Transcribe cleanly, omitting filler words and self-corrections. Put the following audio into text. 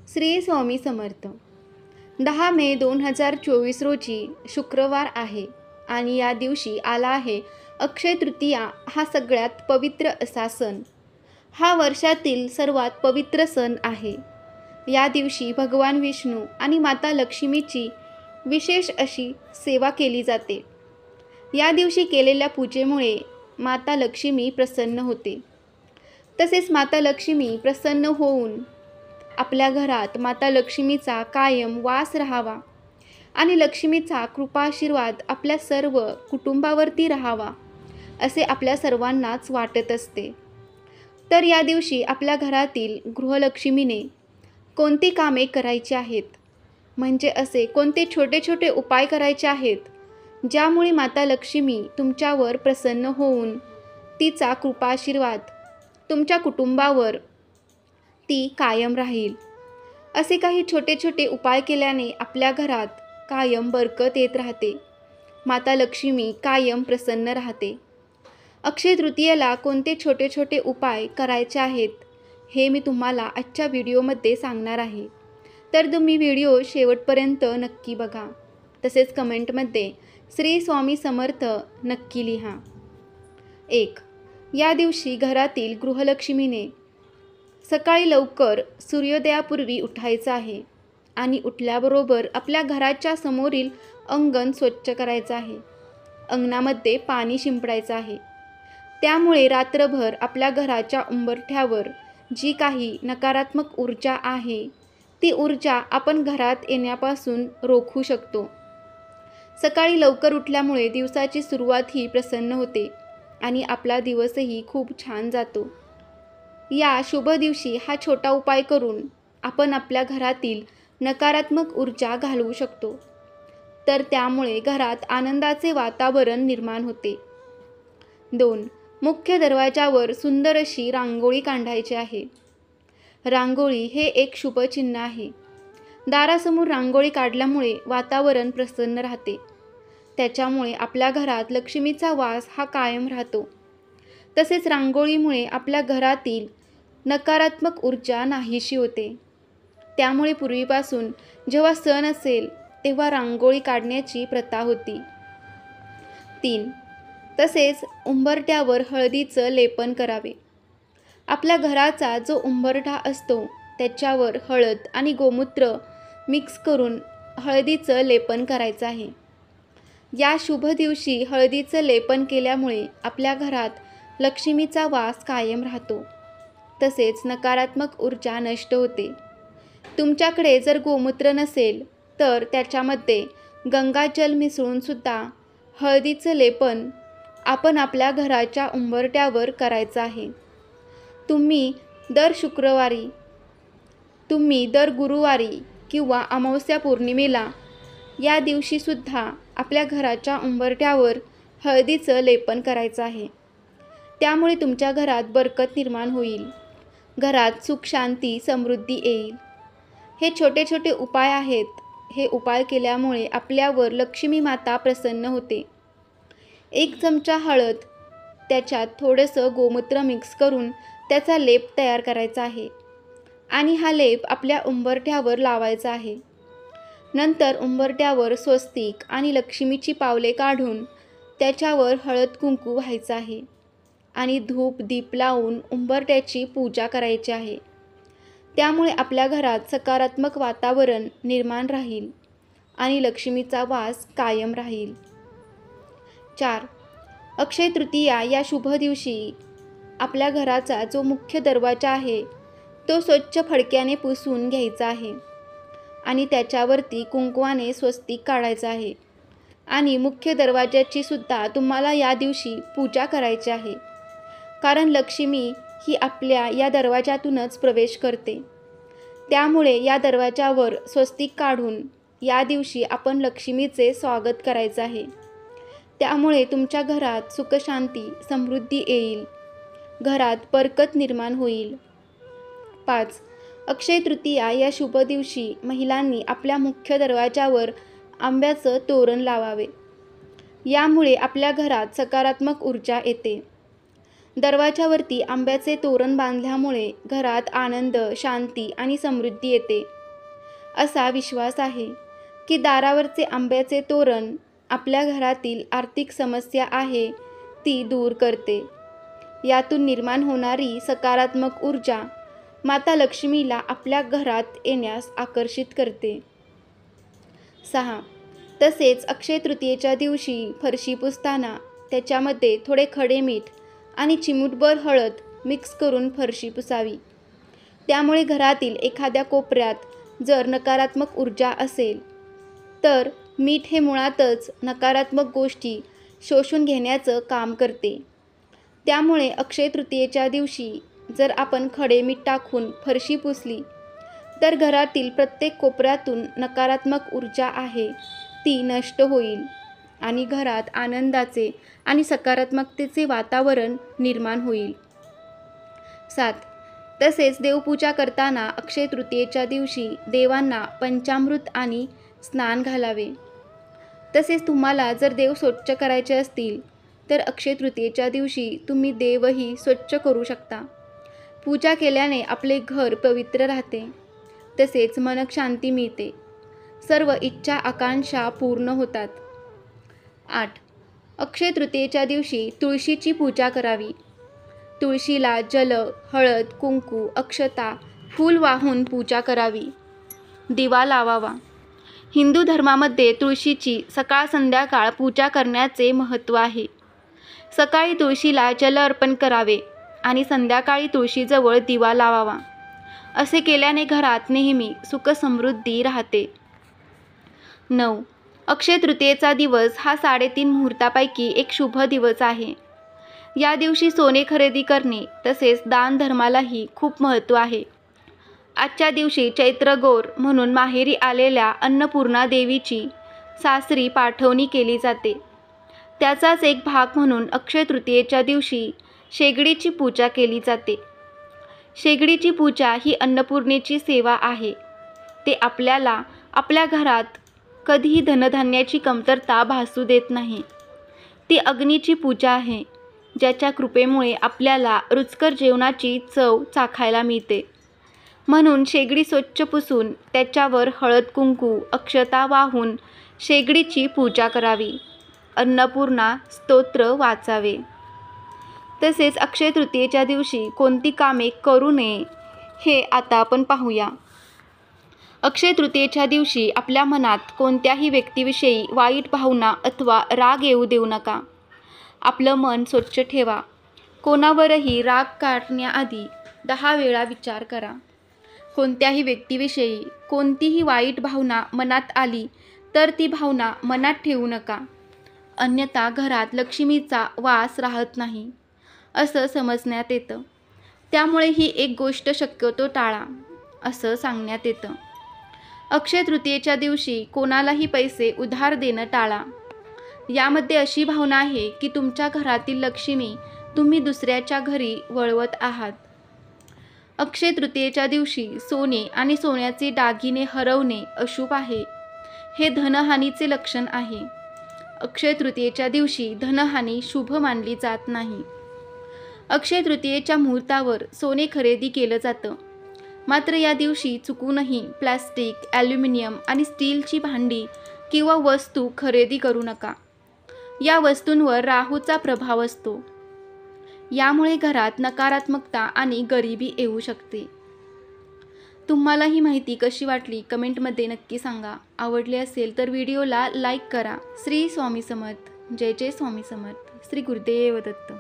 श्री स्वामी समर्थ. 10 मे 2024 रोजी शुक्रवार आहे आणि या दिवशी आला आहे अक्षय तृतीया. हा सगळ्यात पवित्र असा सण. हा वर्षातील सर्वात पवित्र सण आहे. या दिवशी भगवान विष्णू आणि माता लक्ष्मीची विशेष अशी सेवा केली जाते. या दिवशी केलेल्या पूजेमुळे माता लक्ष्मी प्रसन्न होते. तसेच माता लक्ष्मी प्रसन्न होऊन आपल्या घरात माता लक्ष्मीचा कायम वास राहावा आणि लक्ष्मीचा कृपाशीर्वाद आपल्या सर्व कुटुंबावरती राहावा असे आपल्या सर्वांनाच वाटत असते. तर या दिवशी आपल्या घरातील गृहलक्ष्मीने कोणती कामे करायची आहेत, म्हणजे असे कोणते छोटे छोटे उपाय करायचे आहेत ज्यामुळे माता लक्ष्मी तुमच्यावर प्रसन्न होऊन तिचा कृपाशीर्वाद तुमच्या कुटुंबावर ती कायम राहील. असे काही छोटे छोटे उपाय केल्याने आपल्या घरात कायम बरकत येत राहते. माता लक्ष्मी कायम प्रसन्न राहते. अक्षय तृतीयेला कोणते छोटे छोटे उपाय करायचे आहेत हे मी तुम्हाला आजच्या व्हिडिओमध्ये सांगणार आहे. तर तुम्ही व्हिडिओ शेवटपर्यंत नक्की बघा. तसेच कमेंटमध्ये श्री स्वामी समर्थ नक्की लिहा. 1. या दिवशी घरातील गृहलक्ष्मीने सकाळी लवकर सूर्योदयापूर्वी उठायचं आहे आणि उठल्याबरोबर आपल्या घराच्या समोरील अंगण स्वच्छ करायचं आहे. अंगणामध्ये पाणी शिंपडायचं आहे. त्यामुळे रात्रभर आपल्या घराच्या उंबरठ्यावर जी काही नकारात्मक ऊर्जा आहे ती ऊर्जा आपण घरात येण्यापासून रोखू शकतो. सकाळी लवकर उठल्यामुळे दिवसाची सुरुवात ही प्रसन्न होते आणि आपला दिवसही खूप छान जातो. या शुभ दिवशी हा छोटा उपाय करून आपण आपल्या घरातील नकारात्मक ऊर्जा घालवू शकतो. तर त्यामुळे घरात आनंदाचे वातावरण निर्माण होते. 2. मुख्य दरवाजावर सुंदर अशी रांगोळी काढायची आहे. रांगोळी हे एक शुभ चिन्ह आहे. दारासमोर रांगोळी काढल्यामुळे वातावरण प्रसन्न राहते. त्याच्यामुळे आपल्या घरात लक्ष्मीचा वास हा कायम राहतो. तसेच रांगोळीमुळे आपल्या घरातील नकारात्मक ऊर्जा नाहीशी होते. त्यामुळे पूर्वीपासून जेव्हा सण असेल तेव्हा रांगोळी काढण्याची प्रथा होती. 3. तसेच उंबरठ्यावर हळदीचं लेपन करावे. आपल्या घराचा जो उंबरठा असतो त्याच्यावर हळद आणि गोमूत्र मिक्स करून हळदीचं लेपन करायचं आहे. या शुभ दिवशी हळदीचं लेपन केल्यामुळे आपल्या घरात लक्ष्मीचा वास कायम राहतो. तसेच नकारात्मक ऊर्जा नष्ट होते. तुमच्याकडे जर गोमूत्र नसेल तर त्याच्यामध्ये गंगाजल मिसळून सुद्धा हळदीचं लेपन आपण आपल्या घराच्या उंबरठ्यावर करायचं आहे. तुम्ही दर गुरुवारी किंवा अमावस्या पौर्णिमेला या दिवशीसुद्धा आपल्या घराच्या उंबरठ्यावर हळदीचं लेपन करायचं आहे. त्यामुळे तुमच्या घरात बरकत निर्माण होईल. घरात सुख शांती समृद्धी येईल. हे छोटे छोटे उपाय आहेत. हे उपाय केल्यामुळे आपल्यावर लक्ष्मी माता प्रसन्न होते. 1 चमचा हळद, त्याच्यात थोडंसं गोमूत्र मिक्स करून त्याचा लेप तयार करायचा आहे आणि हा लेप आपल्या उंबरठ्यावर लावायचा आहे. नंतर उंबरठ्यावर स्वस्तिक आणि लक्ष्मीची पावले काढून त्याच्यावर हळद कुंकू व्हायचं आहे आणि धूप दीप लावून उंबरठ्याची पूजा करायची आहे. त्यामुळे आपल्या घरात सकारात्मक वातावरण निर्माण राहील आणि लक्ष्मीचा वास कायम राहील. 4. अक्षय तृतीया या शुभ दिवशी आपल्या घराचा जो मुख्य दरवाजा आहे तो स्वच्छ फडक्याने पुसून घ्यायचा आहे आणि त्याच्यावरती कुंकवाने स्वस्तिक काढायचं आहे आणि मुख्य दरवाजाची सुद्धा तुम्हाला या दिवशी पूजा करायची आहे. कारण लक्ष्मी ही आपल्या या दरवाजातूनच प्रवेश करते. त्यामुळे या दरवाजावर स्वस्तिक काढून या दिवशी आपण लक्ष्मीचे स्वागत करायचं आहे. त्यामुळे तुमच्या घरात सुखशांती समृद्धी येईल. घरात बरकत निर्माण होईल. 5. अक्षय तृतीया या शुभ दिवशी महिलांनी आपल्या मुख्य दरवाजावर आंब्याचं तोरण लावावे. यामुळे आपल्या घरात सकारात्मक ऊर्जा येते. दरवाजावरती आंब्याचे तोरण बांधल्यामुळे घरात आनंद, शांती आणि समृद्धी येते. असा विश्वास आहे की दारावरचे आंब्याचे तोरण आपल्या घरातील आर्थिक समस्या आहे ती दूर करते. यातून निर्माण होणारी सकारात्मक ऊर्जा माता लक्ष्मीला आपल्या घरात येण्यास आकर्षित करते. 6. तसेच अक्षय तृतीयेच्या दिवशी फरशी पुसताना त्याच्यामध्ये थोडे खडे मीठ आणि चिमूटभर हळद मिक्स करून फरशी पुसावी. त्यामुळे घरातील एखाद्या कोपऱ्यात जर नकारात्मक ऊर्जा असेल तर मीठ हे मुळातच नकारात्मक गोष्टी शोषून घेण्याचं काम करते. त्यामुळे अक्षय तृतीयेच्या दिवशी जर आपण खडे मीठ टाकून फरशी पुसली तर घरातील प्रत्येक कोपऱ्यातून नकारात्मक ऊर्जा आहे ती नष्ट होईल आणि घरात आनंदाचे आणि सकारात्मकतेचे वातावरण निर्माण होईल. 7. तसेच देवपूजा करताना अक्षय तृतीयेच्या दिवशी देवांना पंचामृत आणि स्नान घालावे. तसेच तुम्हाला जर देव स्वच्छ करायचे असतील तर अक्षय तृतीयेच्या दिवशी तुम्ही देवही स्वच्छ करू शकता. पूजा केल्याने आपले घर पवित्र राहते. तसेच मनक शांती मिळते. सर्व इच्छा आकांक्षा पूर्ण होतात. 8. अक्षय तृतीयेच्या दिवशी तुळशीची पूजा करावी. तुळशीला जल, हळद, कुंकू, अक्षता, फूल वाहून पूजा करावी. दिवा लावावा. हिंदू धर्मामध्ये तुळशीची सकाळ संध्याकाळ पूजा करण्याचे महत्त्व आहे. सकाळी तुळशीला जल अर्पण करावे आणि संध्याकाळी तुळशीजवळ दिवा लावावा. असे केल्याने घरात नेहमी सुख समृद्धी राहते. 9. अक्षय तृतीयेचा दिवस हा 3.5 मुहूर्तापैकी एक शुभ दिवस आहे. या दिवशी सोने खरेदी करणे तसेच दान धर्मालाही खूप महत्त्व आहे. आजच्या दिवशी चैत्रगौर म्हणून माहेरी आलेल्या अन्नपूर्णा देवीची सासरी पाठवणी केली जाते. त्याचाच एक भाग म्हणून अक्षय तृतीयेच्या दिवशी शेगडीची पूजा केली जाते. शेगडीची पूजा ही अन्नपूर्णेची सेवा आहे. ते आपल्याला आपल्या घरात कधीही धनधान्याची कमतरता भासू देत नाही. ती अग्नीची पूजा आहे ज्याच्या कृपेमुळे आपल्याला रुचकर जेवणाची चव चाखायला मिळते. म्हणून शेगडी स्वच्छ पुसून त्याच्यावर हळद कुंकू अक्षता वाहून शेगडीची पूजा करावी. अन्नपूर्णा स्तोत्र वाचावे. तसेच अक्षय तृतीयेच्या दिवशी कोणती कामे करू नये हे आता आपण पाहूया. अक्षय तृतीयेच्या दिवशी आपल्या मनात कोणत्याही व्यक्तीविषयी वाईट भावना अथवा राग येऊ देऊ नका. आपलं मन स्वच्छ ठेवा. कोणावरही राग काढण्याआधी 10 वेळा विचार करा. कोणत्याही व्यक्तीविषयी कोणतीही वाईट भावना मनात आली तर ती भावना मनात ठेवू नका. अन्यथा घरात लक्ष्मीचा वास राहत नाही असं समजण्यात येतं. त्यामुळे ही एक गोष्ट शक्यतो टाळा असं सांगण्यात येतं. अक्षय तृतीयेच्या दिवशी कोणालाही पैसे उधार देणं टाळा. यामध्ये अशी भावना आहे की तुमच्या घरातील लक्ष्मी तुम्ही दुसऱ्याच्या घरी वळवत आहात. अक्षय तृतीयेच्या दिवशी सोने आणि सोन्याचे दागिने हरवणे अशुभ आहे. हे धनहानीचे लक्षण आहे. अक्षय तृतीयेच्या दिवशी धनहानी शुभ मानली जात नाही. अक्षय तृतीयेच्या मुहूर्तावर सोने खरेदी केलं जातं. मात्र या दिवशी चुकूनही प्लॅस्टिक, ॲल्युमिनियम आणि स्टीलची भांडी किंवा वस्तू खरेदी करू नका. या वस्तूंवर राहूचा प्रभाव असतो. यामुळे घरात नकारात्मकता आणि गरिबी येऊ शकते. तुम्हाला ही माहिती कशी वाटली कमेंटमध्ये नक्की सांगा. आवडली असेल तर व्हिडिओला लाईक करा. श्री स्वामी समर्थ. जय जय स्वामी समर्थ. श्री गुरुदेव दत्त.